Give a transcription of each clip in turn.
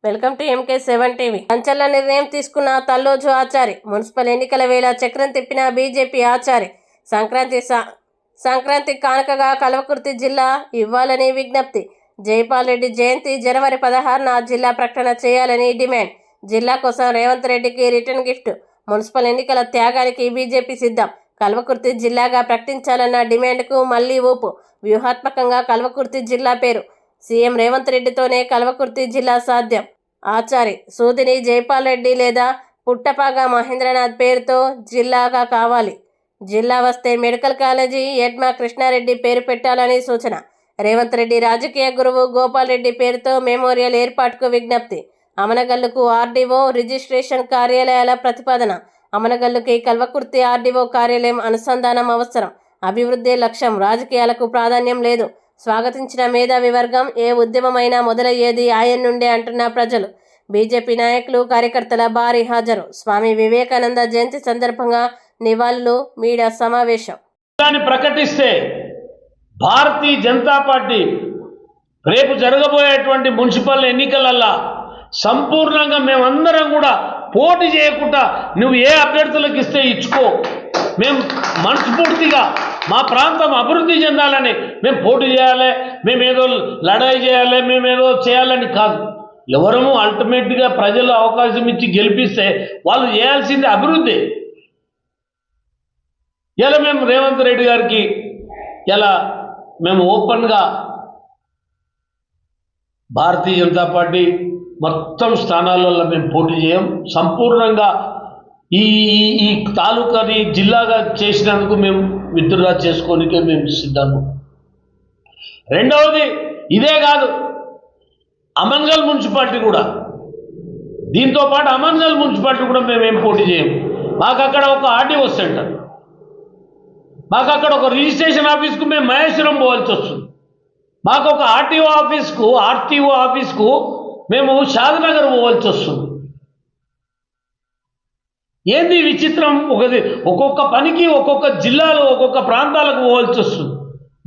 Welcome to MK7 TV. సంచలన నిర్ణయం తీసుకున్న తల్లోజు ఆచారి. మున్సిపల్ ఎన్నికల వేళ చక్రం తిప్పిన బీజేపీ ఆచారి. సంక్రాంతి కానుకగా కల్వకుర్తి జిల్లా ఇవ్వాలని విజ్ఞప్తి. జైపాల్ రెడ్డి జయంతి జనవరి 16న జిల్లా ప్రకటన చేయాలని డిమాండ్. జిల్లా కోసం రేవంత్ రెడ్డికి రిటర్న్ గిఫ్ట్. మున్సిపల్ ఎన్నికల త్యాగానికి బీజేపీ సిద్ధం. కల్వకుర్తి జిల్లాగా ప్రకటించాలన్న డిమాండ్కు మళ్లీ ఊపు. వ్యూహాత్మకంగా కల్వకుర్తి జిల్లా పేరు సీఎం రేవంత్ రెడ్డితోనే కల్వకుర్తి జిల్లా సాధ్యం. ఆచారి సూదిని జైపాల్ రెడ్డి లేదా పుట్టపాగా మహేంద్రనాథ్ పేరుతో జిల్లాగా కావాలి. జిల్లా వస్తే మెడికల్ కాలేజీ ఎడ్మా కృష్ణారెడ్డి పేరు పెట్టాలని సూచన. రేవంత్ రెడ్డి రాజకీయ గురువు గోపాల్ రెడ్డి పేరుతో మెమోరియల్ ఏర్పాటుకు విజ్ఞప్తి. అమనగల్లుకు ఆర్డీఓ రిజిస్ట్రేషన్ కార్యాలయాల ప్రతిపాదన. అమనగల్లుకి కల్వకుర్తి ఆర్డీఓ కార్యాలయం అనుసంధానం అవసరం. అభివృద్ధి లక్ష్యం, రాజకీయాలకు ప్రాధాన్యం లేదు. స్వాగతించిన మేధావి వర్గం. ఏ ఉద్యమమైనా మొదలయ్యేది ఆయన నుండే అంటున్న ప్రజలు. బీజేపీ నాయకులు, కార్యకర్తల భారీ హాజరు. స్వామి వివేకానంద జయంతి సందర్భంగా నివాళులు, మీడియా సమావేశం. ప్రకటిస్తే భారతీయ జనతా పార్టీ రేపు జరగబోయేటువంటి మున్సిపల్ ఎన్నికలల్లా సంపూర్ణంగా మేమందరం కూడా పోటీ చేయకుండా నువ్వు ఏ అభ్యర్థులకు ఇస్తే ఇచ్చుకో, మేము మనస్ఫూర్తిగా మా ప్రాంతం అభివృద్ధి చెందాలని మేము పోటీ చేయాలి, మేమేదో లడాయి చేయాలి, మేమేదో చేయాలని కాదు. ఎవరము అల్టిమేట్గా ప్రజలు అవకాశం ఇచ్చి గెలిపిస్తే వాళ్ళు చేయాల్సింది అభివృద్ధి. ఇలా మేము రేవంత్ రెడ్డి గారికి ఇలా మేము ఓపెన్గా భారతీయ జనతా పార్టీ మొత్తం స్థానాలలో మేము పోటీ చేయం. సంపూర్ణంగా ఈ తాలూకాని జిల్లాగా చేసినందుకు మేము విత్డ్రా చేసుకోనికే మేము సిద్ధము. రెండవది ఇదే కాదు, అమన్గల్ మున్సిపాలిటీ కూడా, దీంతో పాటు అమన్గల్ మున్సిపాలిటీ కూడా మేమేం పోటీ చేయము. మాకు అక్కడ ఒక ఆర్డీఓ సెంటర్, మాకు అక్కడ ఒక రిజిస్ట్రేషన్ ఆఫీస్కు మేము మహేశ్వరం పోవాల్సి వస్తుంది. మాకు ఒక ఆర్టీఓ ఆఫీస్కు మేము షాద్నగర్ పోవాల్సి వస్తుంది. ఏంది విచిత్రం? ఒక్కొక్క పనికి ఒక్కొక్క జిల్లాలో ఒక్కొక్క ప్రాంతాలకు పోవాల్సి వస్తుంది.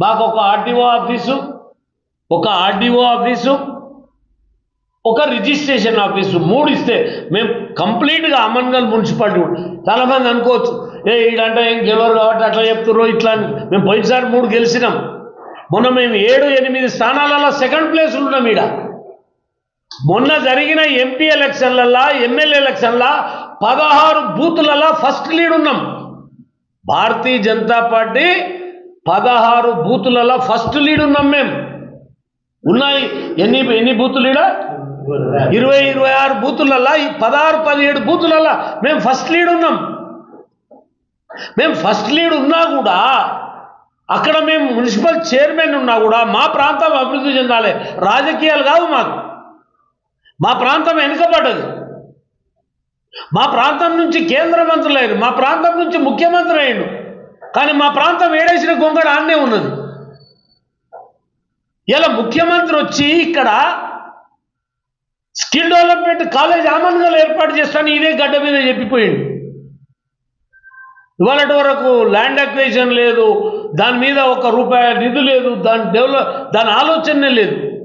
మాకు ఒక ఆర్టీఓ ఆఫీసు, ఒక రిజిస్ట్రేషన్ ఆఫీసు, 3 ఇస్తే మేము కంప్లీట్గా అమన్గల్ మున్సిపాలిటీ. చాలామంది అనుకోవచ్చు, ఈడంటే ఏం గెలవరు కాబట్టి అట్లా చెప్తుర్రో ఇట్లా. మేము పోయినసారి 3 గెలిచినాం. మొన్న మేము 7-8 స్థానాలలో సెకండ్ ప్లేస్ ఉన్నాం. ఈడ మొన్న జరిగిన ఎంపీ ఎలక్షన్లల్లా, ఎమ్మెల్యే ఎలక్షన్లా 16 బూతులలో ఫస్ట్ లీడ్ ఉన్నాం. Bharatiya Janata party 16 బూతులలో first lead ఉన్నాం. మేము ఉన్నాయి ఎన్ని బూతులు ఈడ? 20-26 బూతులలో 16-17 బూతులలో మేము ఫస్ట్ లీడ్ ఉన్నాం. మేము ఫస్ట్ లీడ్ ఉన్నా కూడా అక్కడ మేము మున్సిపల్ చైర్మన్ ఉన్నా కూడా మా ప్రాంతం అభివృద్ధి చెందాలి. రాజకీయాలు కాదు మాకు. మా ప్రాంతం వెనుకబడ్డది. మా ప్రాంతం నుంచి కేంద్ర మంత్రులు అయ్యారు, మా ప్రాంతం నుంచి ముఖ్యమంత్రి అయ్యాడు. కానీ మా ప్రాంతం ఏడేసిన గొంగడ ఆడనే ఉన్నది. ఇలా ముఖ్యమంత్రి వచ్చి ఇక్కడ స్కిల్ డెవలప్మెంట్ కాలేజ్ అమన్గల్ ఏర్పాటు చేస్తాను ఇదే గడ్డ మీద చెప్పిపోయింది. ఇవాళటి వరకు ల్యాండ్ అక్విజిషన్ లేదు, దాని మీద ₹1 నిధి లేదు, దాని ఆలోచనే లేదు.